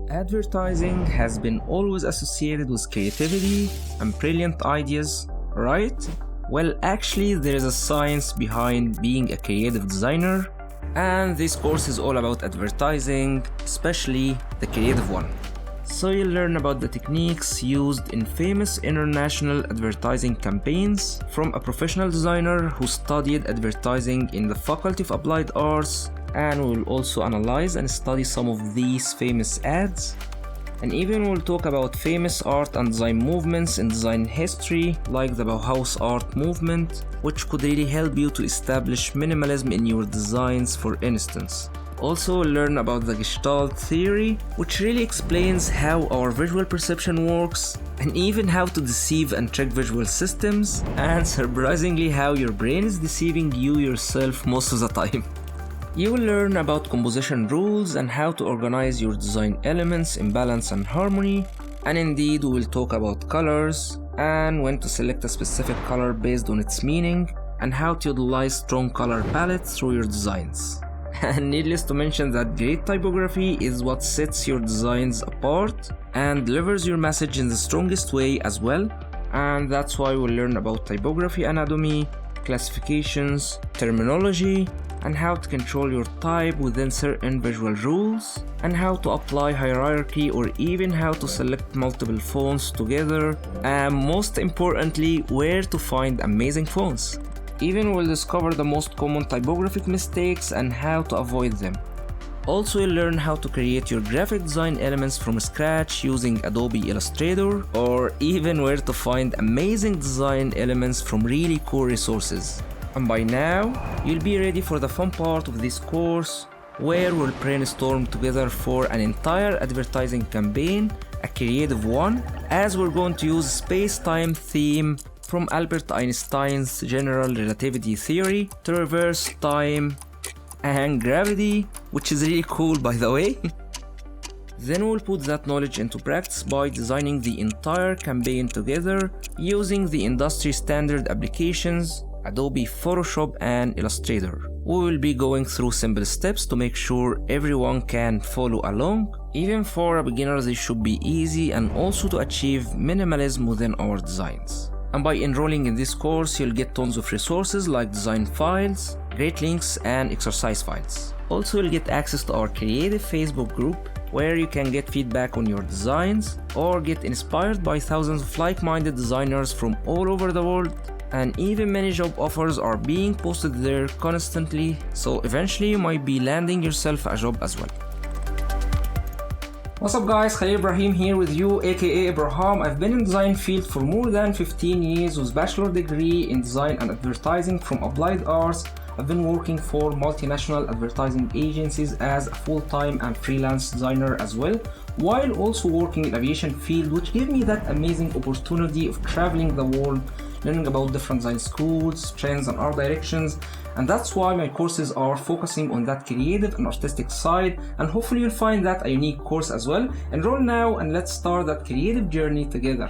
Advertising has been always associated with creativity and brilliant ideas, right? Well, actually, there is a science behind being a creative designer, and this course is all about advertising, especially the creative one. So you'll learn about the techniques used in famous international advertising campaigns from a professional designer who studied advertising in the Faculty of Applied Arts, and we'll also analyze and study some of these famous ads. And even we'll talk about famous art and design movements in design history, like the Bauhaus art movement, which could really help you to establish minimalism in your designs, for instance. Also, we'll learn about the Gestalt theory, which really explains how our visual perception works, and even how to deceive and trick visual systems, and surprisingly how your brain is deceiving you yourself most of the time. You will learn about composition rules and how to organize your design elements in balance and harmony, and indeed we will talk about colors and when to select a specific color based on its meaning, and how to utilize strong color palettes through your designs. And needless to mention that great typography is what sets your designs apart and delivers your message in the strongest way as well, and that's why we'll learn about typography anatomy, classifications, terminology, and how to control your type within certain visual rules, and how to apply hierarchy or even how to select multiple fonts together, and most importantly, where to find amazing fonts. Even we'll discover the most common typographic mistakes and how to avoid them. Also, you'll learn how to create your graphic design elements from scratch using Adobe Illustrator, or even where to find amazing design elements from really cool resources. And by now, you'll be ready for the fun part of this course, where we'll brainstorm together for an entire advertising campaign, a creative one, as we're going to use space-time theme from Albert Einstein's general relativity theory to reverse time and gravity, which is really cool by the way. Then we'll put that knowledge into practice by designing the entire campaign together using the industry standard applications Adobe Photoshop and Illustrator. We will be going through simple steps to make sure everyone can follow along. Even for a beginner, they should be easy, and also to achieve minimalism within our designs. And by enrolling in this course, you'll get tons of resources like design files, great links, and exercise files. Also, you'll get access to our creative Facebook group, where you can get feedback on your designs or get inspired by thousands of like-minded designers from all over the world. And even many job offers are being posted there constantly, so eventually you might be landing yourself a job as well. What's up guys, Khalil Ibrahim here with you, aka Abraham. I've been in design field for more than 15 years with bachelor degree in design and advertising from Applied Arts. I've been working for multinational advertising agencies as a full-time and freelance designer as well, while also working in aviation field, which gave me that amazing opportunity of traveling the world, learning about different design schools, trends and art directions. And that's why my courses are focusing on that creative and artistic side, and hopefully you'll find that a unique course as well. Enroll now and let's start that creative journey together.